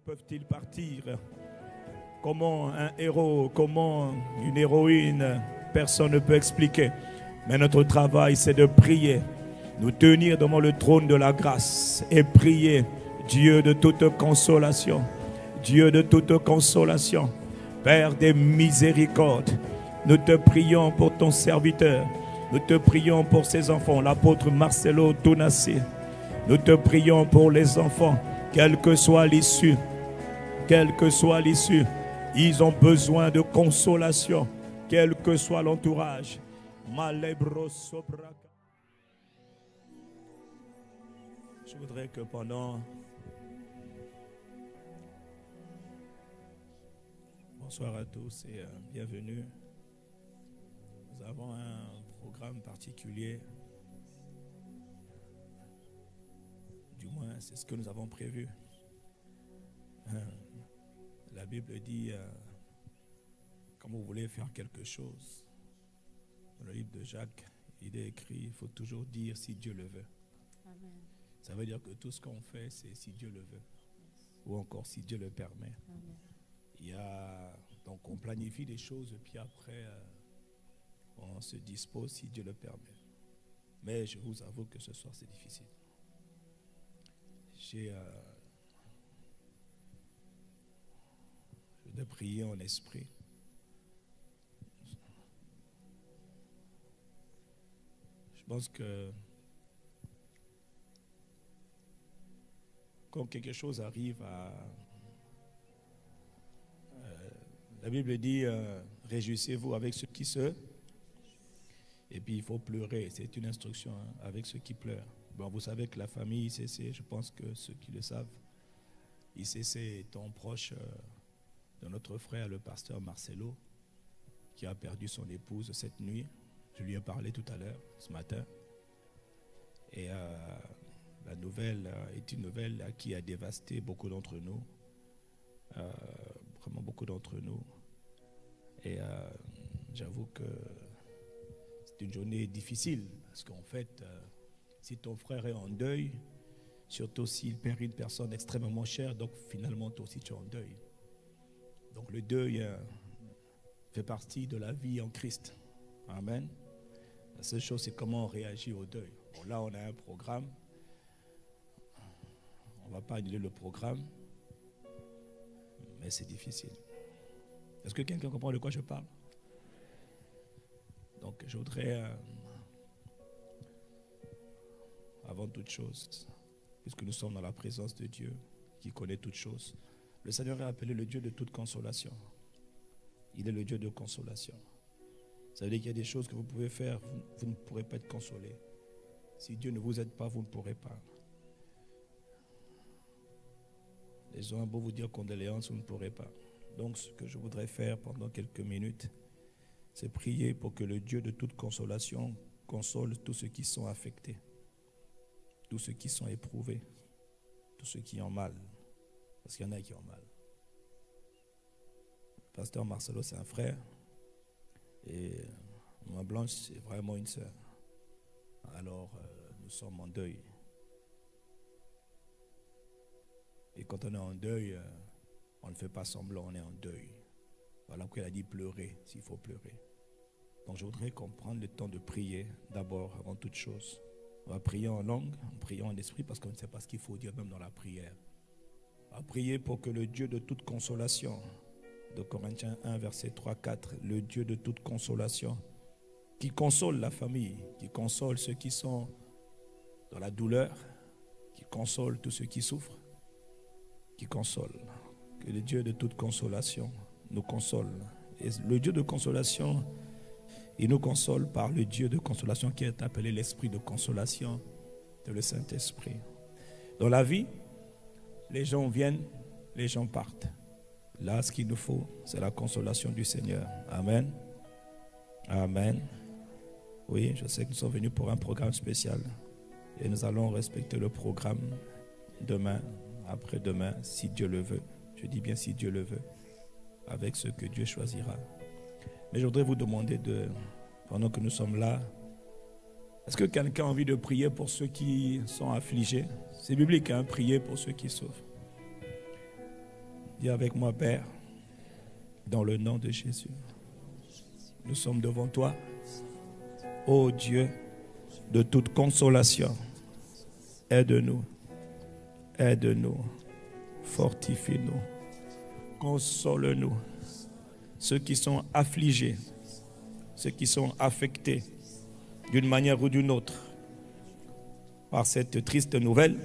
peuvent-ils partir? Comment un héros, comment une héroïne, personne ne peut expliquer. Mais notre travail, c'est de prier, nous tenir devant le trône de la grâce et prier, Dieu de toute consolation, Dieu de toute consolation, Père des miséricordes, nous te prions pour ton serviteur, nous te prions pour ses enfants, l'apôtre Marcelo Tonassé, nous te prions pour les enfants, quelle que soit l'issue, ils ont besoin de consolation, quel que soit l'entourage. Je voudrais que pendant... Bonsoir à tous et bienvenue. Nous avons un programme particulier. Du moins, c'est ce que nous avons prévu. La Bible dit, quand vous voulez faire quelque chose, dans le livre de Jacques, il est écrit, il faut toujours dire si Dieu le veut. Amen. Ça veut dire que tout ce qu'on fait, c'est si Dieu le veut. Ou encore si Dieu le permet. Amen. Donc on planifie des choses et puis après, on se dispose si Dieu le permet. Mais je vous avoue que ce soir, c'est difficile. Je vais prier en esprit. Je pense que quand quelque chose arrive la Bible dit réjouissez-vous avec ceux qui se... Et puis il faut pleurer, c'est une instruction avec ceux qui pleurent. Bon, vous savez que la famille ICC, je pense que ceux qui le savent, ICC étant proche de notre frère, le pasteur Marcelo, qui a perdu son épouse cette nuit. Je lui ai parlé tout à l'heure, ce matin. Et la nouvelle est une nouvelle qui a dévasté beaucoup d'entre nous. Vraiment beaucoup d'entre nous. Et j'avoue que c'est une journée difficile. Parce qu'en fait, si ton frère est en deuil, surtout s'il perd une personne extrêmement chère, donc finalement toi aussi tu es en deuil. Donc le deuil fait partie de la vie en Christ. Amen. La seule chose, c'est comment on réagit au deuil. Bon, là, on a un programme. On ne va pas annuler le programme. Mais c'est difficile. Est-ce que quelqu'un comprend de quoi je parle? Donc, je voudrais, avant toute chose, puisque nous sommes dans la présence de Dieu, qui connaît toutes choses, le Seigneur est appelé le Dieu de toute consolation. Il est le Dieu de consolation. Ça veut dire qu'il y a des choses que vous pouvez faire, vous ne pourrez pas être consolé. Si Dieu ne vous aide pas, vous ne pourrez pas. Les gens ont beau vous dire condoléances, vous ne pourrez pas. Donc, ce que je voudrais faire pendant quelques minutes, c'est prier pour que le Dieu de toute consolation console tous ceux qui sont affectés, tous ceux qui sont éprouvés, tous ceux qui ont mal. Parce qu'il y en a qui ont mal. Le pasteur Marcelo, c'est un frère. Et Maman Blanche, c'est vraiment une sœur. Alors, nous sommes en deuil. Et quand on est en deuil, on ne fait pas semblant, on est en deuil. Voilà pourquoi il a dit pleurer, s'il faut pleurer. Donc je voudrais qu'on prenne le temps de prier d'abord, avant toute chose. On va prier en langue, on prie en esprit parce qu'on ne sait pas ce qu'il faut dire même dans la prière. On va prier pour que le Dieu de toute consolation, de Corinthiens 1, verset 3-4, le Dieu de toute consolation, qui console la famille, qui console ceux qui sont dans la douleur, qui console tous ceux qui souffrent, qui console. Que le Dieu de toute consolation nous console. Et le Dieu de consolation, il nous console par le Dieu de consolation qui est appelé l'Esprit de consolation de le Saint-Esprit. Dans la vie, les gens viennent, les gens partent. Là, ce qu'il nous faut, c'est la consolation du Seigneur. Amen. Amen. Oui, je sais que nous sommes venus pour un programme spécial. Et nous allons respecter le programme demain, après-demain, si Dieu le veut. Je dis bien si Dieu le veut, avec ce que Dieu choisira. Mais je voudrais vous demander, pendant que nous sommes là, est-ce que quelqu'un a envie de prier pour ceux qui sont affligés? C'est biblique, hein, prier pour ceux qui souffrent. Dis avec moi, Père, dans le nom de Jésus. Nous sommes devant toi, ô Dieu de toute consolation. Aide-nous, aide-nous, fortifie-nous, console-nous. Ceux qui sont affligés, ceux qui sont affectés d'une manière ou d'une autre par cette triste nouvelle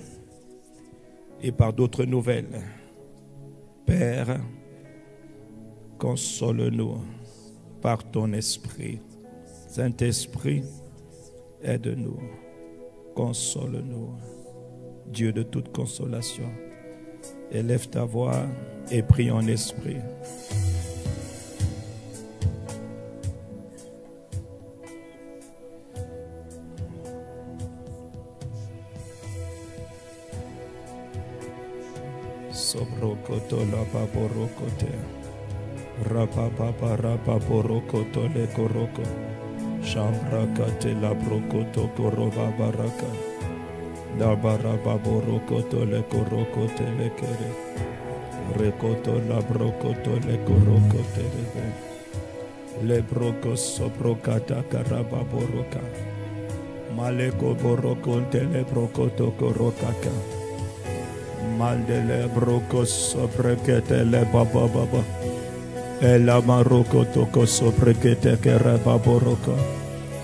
et par d'autres nouvelles. Père, console-nous par ton esprit. Saint-Esprit, aide-nous, console-nous. Dieu de toute consolation, élève ta voix et prie en esprit. Sobrokoto la baborokote. Rapapapa rapaporokoto le koroko. Shambrakate la brokoto koroba baraka. Dabara baborokoto le korokote le kere. Rekoto la brokoto le korokote le brokos sobrokata karababoroka. Maleko borokonte le brokoto korokaka. Mandele brokos sobrekete le baba baba. Ela maroko toko sobrekete kereba boroko.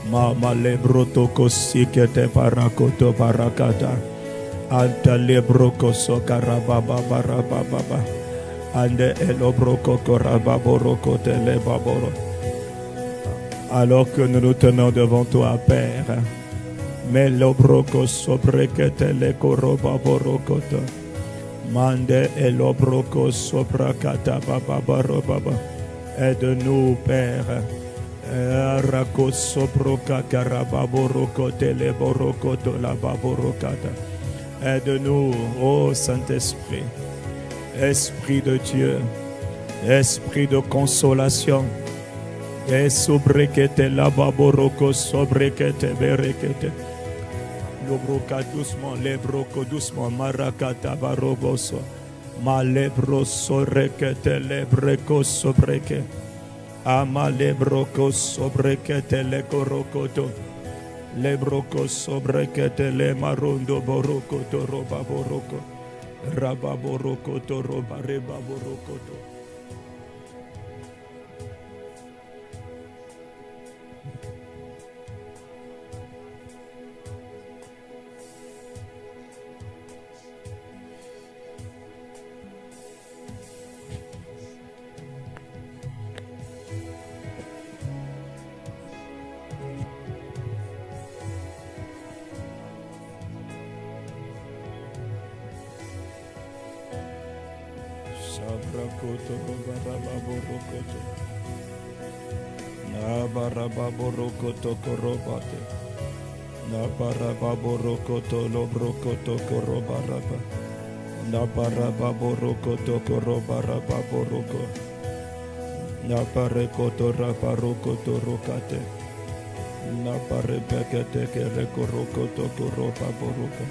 Mama le brotoko sikete parakoto barakata. Anta le broko sokaraba baba raba baba. Ande elo broko koraba boroko tele baboro. Alors que nous nous tenons devant toi, Père, mais le broko sobrekete le koroba borokoto. Mande elobroko sobrakata baba baba. Aide-nous, Père. Rako sobroka karababoroko teleboroko to la baborokata. Aide-nous, ô Saint-Esprit. Esprit de Dieu. Esprit de consolation. Et sobrekete la baboroko sobrekete berekete. Lobroka doucement, lebroko doucement, marakata baroboso, malebro sorekete lebreko sobreke, ama lebroko sobrekete le korokoto, lebroko sobrekete le marondo borokoto roba boroko, raba borokoto roba reba borokoto. Sabrakoto barababorokoto. Na barababorokoto korobate. Na barababorokoto lobrokoto korobaraba. Na barababorokoto korobarababoroko. Na barekoto rabarokoto rokate. Na barebekete kerekorokoto korobaboroka.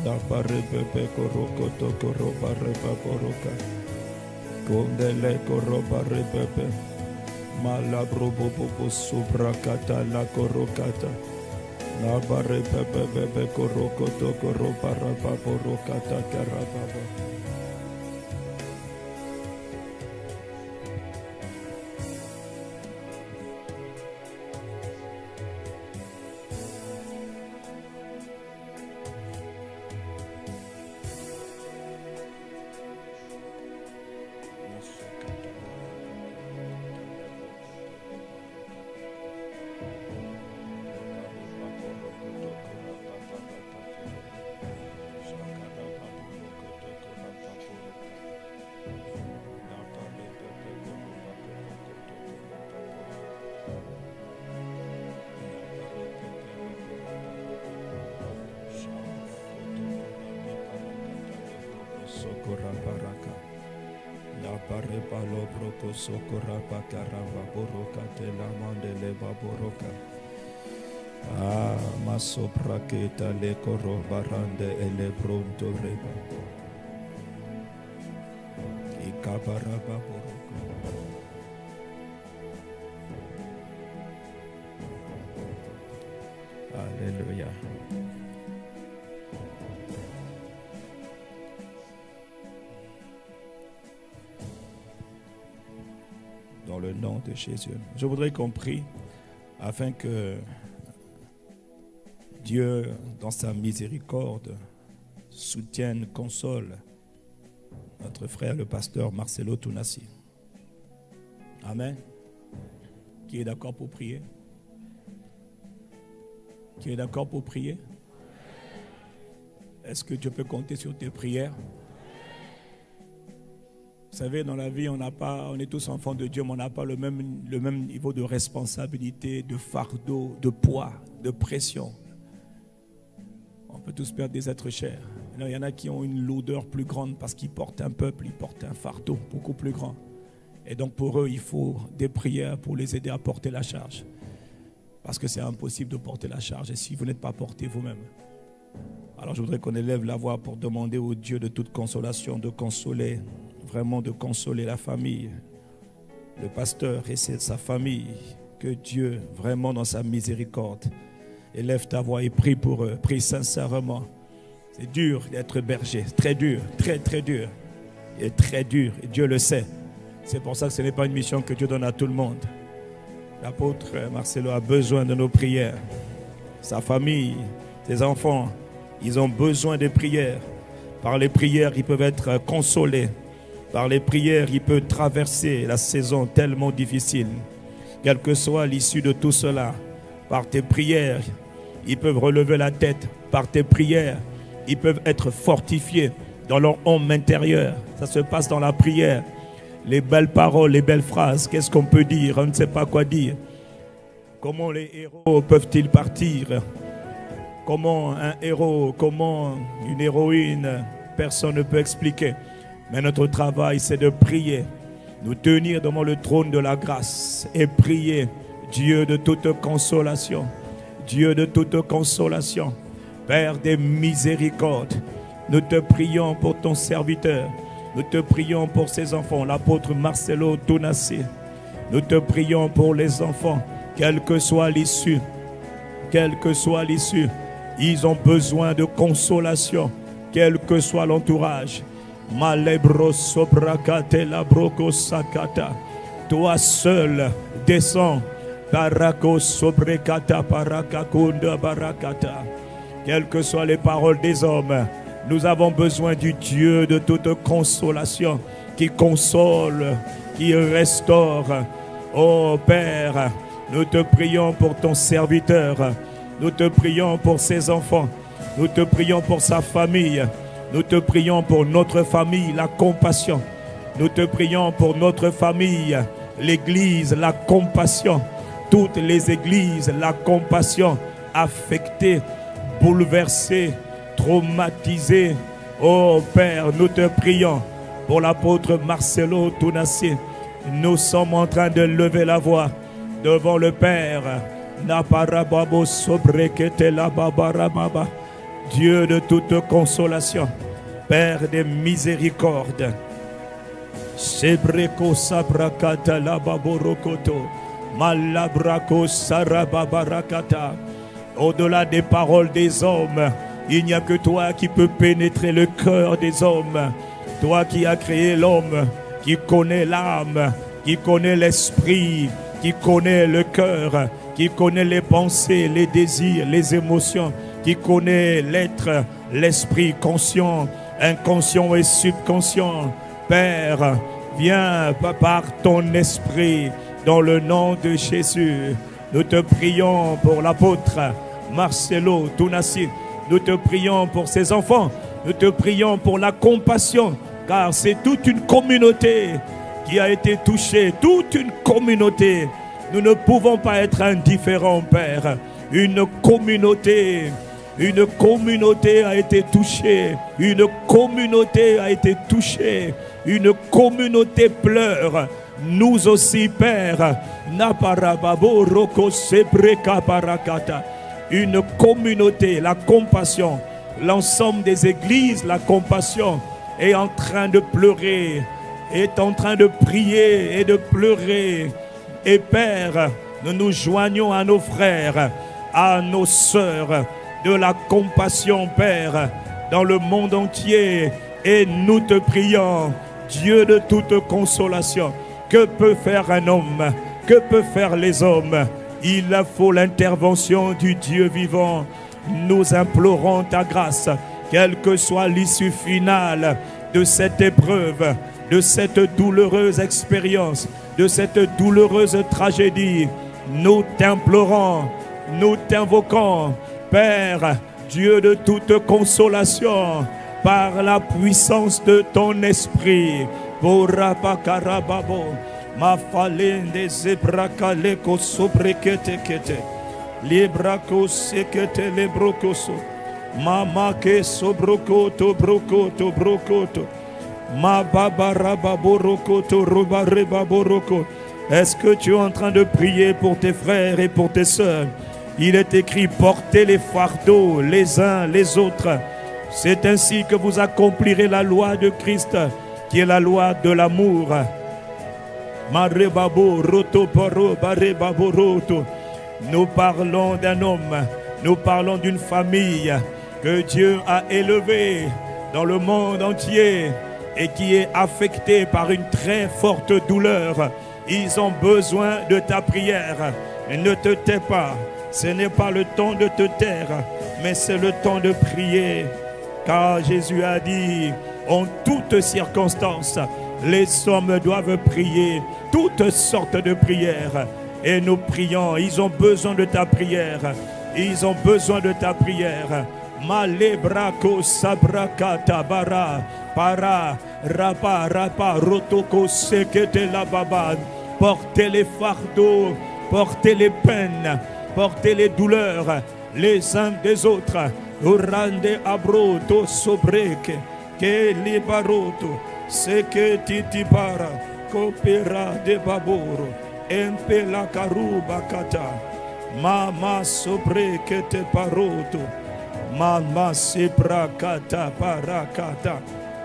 Na barebebe korokoto korobareba boroka. Kondele korobarebebe. Malabrobobo subrakata la korokata. Na barebebe korokoto korobaraba borokata karababa. Sokora baraka. La pareba lo broko sokora bakaraba boroka te la mandele baboroka. Ah, masopra keta le koro barande ele pronto reba. Alléluia. Dans le nom de Jésus. Je voudrais qu'on prie afin que Dieu, dans sa miséricorde, soutienne, console notre frère le pasteur Marcelo Tounassi. Amen. Qui est d'accord pour prier? Qui est d'accord pour prier? Est-ce que Dieu peut compter sur tes prières? Vous savez, dans la vie, on est tous enfants de Dieu, mais on n'a pas le même niveau de responsabilité, de fardeau, de poids, de pression. On peut tous perdre des êtres chers. Il y en a qui ont une lourdeur plus grande parce qu'ils portent un peuple, ils portent un fardeau beaucoup plus grand. Et donc pour eux, il faut des prières pour les aider à porter la charge. Parce que c'est impossible de porter la charge et si vous n'êtes pas porté vous-même. Alors je voudrais qu'on élève la voix pour demander au Dieu de toute consolation de consoler, vraiment de consoler la famille, le pasteur et sa famille. Que Dieu, vraiment dans sa miséricorde, élève ta voix et prie pour eux, prie sincèrement. C'est dur d'être berger, très dur, très très dur. Et très dur, et Dieu le sait. C'est pour ça que ce n'est pas une mission que Dieu donne à tout le monde. L'apôtre Marcelo a besoin de nos prières. Sa famille, ses enfants, ils ont besoin des prières. Par les prières, ils peuvent être consolés. Par les prières, ils peuvent traverser la saison tellement difficile. Quelle que soit l'issue de tout cela, par tes prières, ils peuvent relever la tête. Par tes prières, ils peuvent être fortifiés dans leur homme intérieur. Ça se passe dans la prière. Les belles paroles, les belles phrases, qu'est-ce qu'on peut dire? On ne sait pas quoi dire. Comment les héros peuvent-ils partir? Comment un héros, comment une héroïne, personne ne peut expliquer. Mais notre travail, c'est de prier, nous tenir devant le trône de la grâce et prier Dieu de toute consolation. Dieu de toute consolation. Père des miséricordes, nous te prions pour ton serviteur. Nous te prions pour ses enfants, l'apôtre Marcelo Tounassi. Nous te prions pour les enfants, quelle que soit l'issue. Quelle que soit l'issue, ils ont besoin de consolation, quel que soit l'entourage. Malebro sobrakate labroko sakata. Toi seul descends. Barako sobrekata parakakunda barakata. Quelles que soient les paroles des hommes, nous avons besoin du Dieu de toute consolation qui console, qui restaure. Oh Père, nous te prions pour ton serviteur. Nous te prions pour ses enfants. Nous te prions pour sa famille. Nous te prions pour notre famille, la compassion. Nous te prions pour notre famille, l'église, la compassion. Toutes les églises, la compassion, affectées, bouleversées, traumatisées. Oh Père, nous te prions pour l'apôtre Marcelo Tounassi. Nous sommes en train de lever la voix devant le Père. Dieu de toute consolation, Père des miséricordes. Sebreko sabrakata lababorokoto, malabrako sarababarakata. Au-delà des paroles des hommes, il n'y a que toi qui peux pénétrer le cœur des hommes. Toi qui as créé l'homme, qui connaît l'âme, qui connaît l'esprit, qui connaît le cœur, qui connaît les pensées, les désirs, les émotions, qui connaît l'être, l'esprit conscient, inconscient et subconscient. Père, viens par ton esprit dans le nom de Jésus. Nous te prions pour l'apôtre Marcelo Tounassi. Nous te prions pour ses enfants. Nous te prions pour la compassion, car c'est toute une communauté qui a été touchée, toute une communauté. Nous ne pouvons pas être indifférents, Père. Une communauté a été touchée. Une communauté a été touchée. Une communauté pleure. Nous aussi, Père. Une communauté, la compassion. L'ensemble des églises, la compassion est en train de pleurer. est en train de prier et de pleurer. Et Père, nous nous joignons à nos frères, à nos sœurs, de la compassion, Père, dans le monde entier. Et nous te prions, Dieu de toute consolation. Que peut faire un homme? Que peuvent faire les hommes? Il faut l'intervention du Dieu vivant. Nous implorons ta grâce, quelle que soit l'issue finale de cette épreuve, de cette douloureuse expérience, de cette douloureuse tragédie. Nous t'implorons, nous t'invoquons, Père, Dieu de toute consolation, par la puissance de ton esprit. Ma falende zebrakaleko sobrekete kete librako sekete lebrokoso mama ke sobrokoto brokoto brokoto ma babaraba borokoto robareba boroko. Est-ce que tu es en train de prier pour tes frères et pour tes sœurs? Il est écrit: portez les fardeaux les uns les autres. C'est ainsi que vous accomplirez la loi de Christ, qui est la loi de l'amour. Nous parlons d'un homme, nous parlons d'une famille que Dieu a élevée dans le monde entier et qui est affectée par une très forte douleur. Ils ont besoin de ta prière. Ne te tais pas, ce n'est pas le temps de te taire, mais c'est le temps de prier. Car Jésus a dit: en toutes circonstances, les hommes doivent prier, toutes sortes de prières. Et nous prions, ils ont besoin de ta prière. Ils ont besoin de ta prière. Malebrako sabrakata bara para rapa rapa rotoko sekete la baba. Portez les fardeaux, portez les peines, portez les douleurs les uns des autres. Urande abroto sobreke ke libaroto seke titibara kopera de baboro empe la karuba kata mama sobreke te paroto mama sebra kata parakata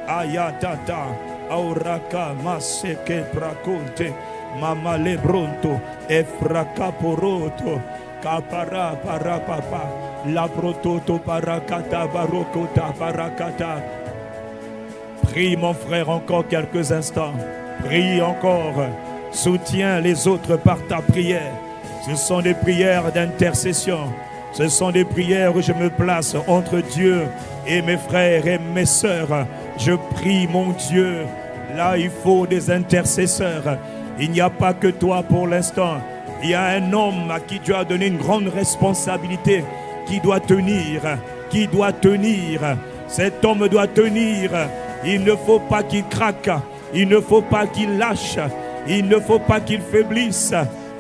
ayatata auraka maseke prakonte mama lebronto efraka poroto kapara para papa la prototo parakata barokota parakata. Prie mon frère encore quelques instants. Prie encore. Soutiens les autres par ta prière. Ce sont des prières d'intercession. Ce sont des prières où je me place entre Dieu et mes frères et mes sœurs. Je prie mon Dieu. Là il faut des intercesseurs. Il n'y a pas que toi pour l'instant. Il y a un homme à qui Dieu a donné une grande responsabilité, qui doit tenir, Cet homme doit tenir. Il ne faut pas qu'il craque, il ne faut pas qu'il lâche, il ne faut pas qu'il faiblisse,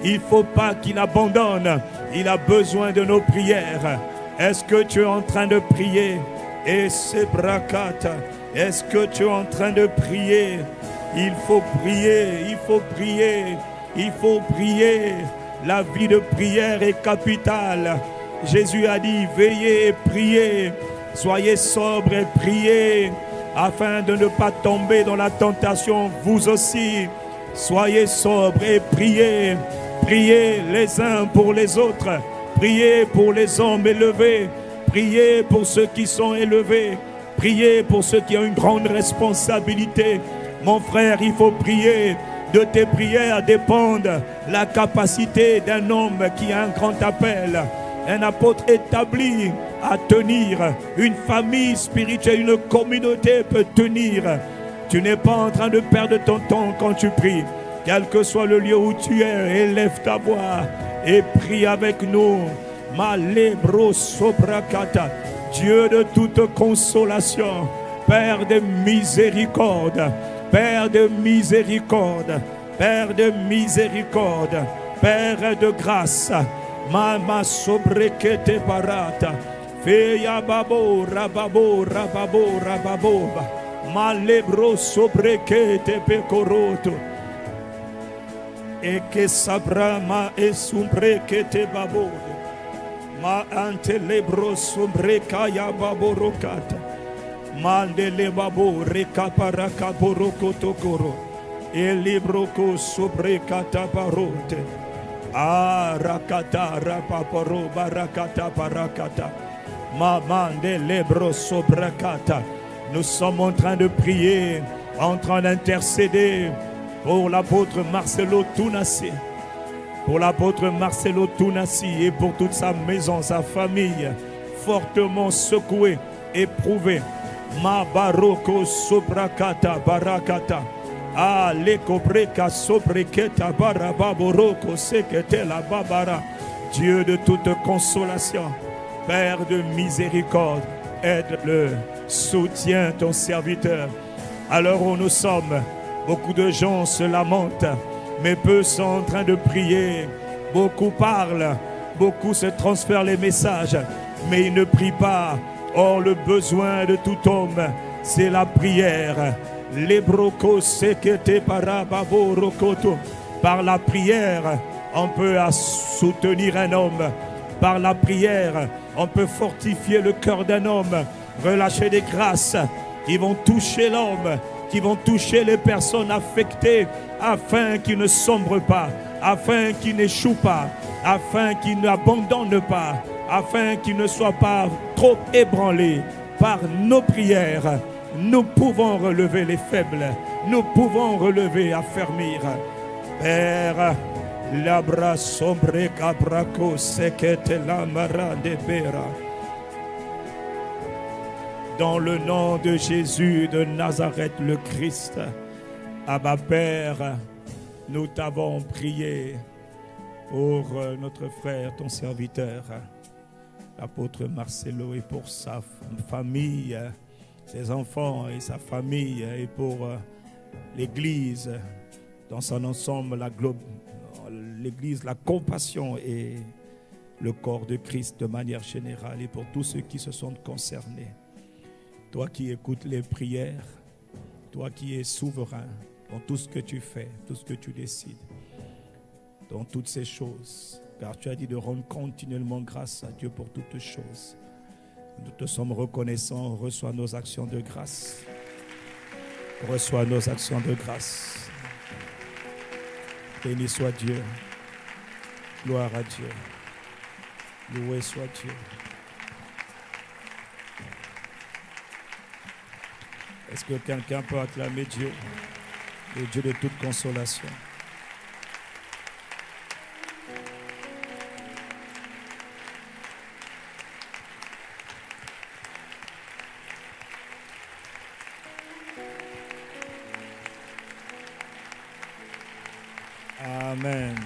il ne faut pas qu'il abandonne. Il a besoin de nos prières. Est-ce que tu es en train de prier? Et c'est bracata. Est-ce que tu es en train de prier? Il faut prier, il faut prier. Il faut prier. La vie de prière est capitale. Jésus a dit: veillez et priez. Soyez sobres et priez, afin de ne pas tomber dans la tentation, vous aussi. Soyez sobres et priez. Priez les uns pour les autres. Priez pour les hommes élevés. Priez pour ceux qui sont élevés. Priez pour ceux qui ont une grande responsabilité. Mon frère, il faut prier. De tes prières dépendent la capacité d'un homme qui a un grand appel, un apôtre établi à tenir. Une famille spirituelle, une communauté peut tenir. Tu n'es pas en train de perdre ton temps quand tu pries. Quel que soit le lieu où tu es, élève ta voix et prie avec nous. Malebro sobrakata. Dieu de toute consolation, Père de miséricorde, Père de miséricorde, Père de miséricorde, Père de grâce. Mama sobrekete barata. Feya babo rababo rababo rababo. Malebro sobrekete pekoroto. E que sabrama e sumbrekete babo. Ma ante lebro sombrekaya baborokata. Mandele babo rekaparaka boroko tokoro. Elibroko sobrekata barote. Rakata rapaporo barakata barakata. Mamande lebro sobrakata. Nous sommes en train de prier, en train d'intercéder pour l'apôtre Marcelo Tounassi. Pour l'apôtre Marcelo Tounassi et pour toute sa maison, sa famille, fortement secouée, éprouvée. Ma baroko sobrakata barakata. Lekobreka sobreketa barababoroko sekete la babara. Dieu de toute consolation, Père de miséricorde, aide-le, soutiens ton serviteur. Alors où nous sommes, beaucoup de gens se lamentent, mais peu sont en train de prier. Beaucoup parlent, beaucoup se transfèrent les messages, mais ils ne prient pas. Or, le besoin de tout homme, c'est la prière. Les brocos sekete parababo rokoto. Par la prière, on peut soutenir un homme. Par la prière, on peut fortifier le cœur d'un homme, relâcher des grâces qui vont toucher l'homme, qui vont toucher les personnes affectées, afin qu'ils ne sombrent pas, afin qu'ils n'échouent pas, afin qu'ils n'abandonnent pas, afin qu'ils ne soient pas trop ébranlés. Par nos prières, nous pouvons relever les faibles, nous pouvons relever, affermir. Père, labra sombre cabraco sekete lamara de pera. Dans le nom de Jésus de Nazareth le Christ, Abba Père, nous t'avons prié pour notre frère, ton serviteur, l'apôtre Marcelo, et pour sa famille, ses enfants et sa famille, et pour l'Église dans son ensemble, l'Église, la compassion et le corps de Christ de manière générale, et pour tous ceux qui se sont concernés. Toi qui écoutes les prières, toi qui es souverain dans tout ce que tu fais, tout ce que tu décides, dans toutes ces choses, car tu as dit de rendre continuellement grâce à Dieu pour toutes choses. Nous te sommes reconnaissants, reçois nos actions de grâce. Reçois nos actions de grâce. Béni soit Dieu. Gloire à Dieu. Loué soit Dieu. Est-ce que quelqu'un peut acclamer Dieu, le Dieu de toute consolation? Amen.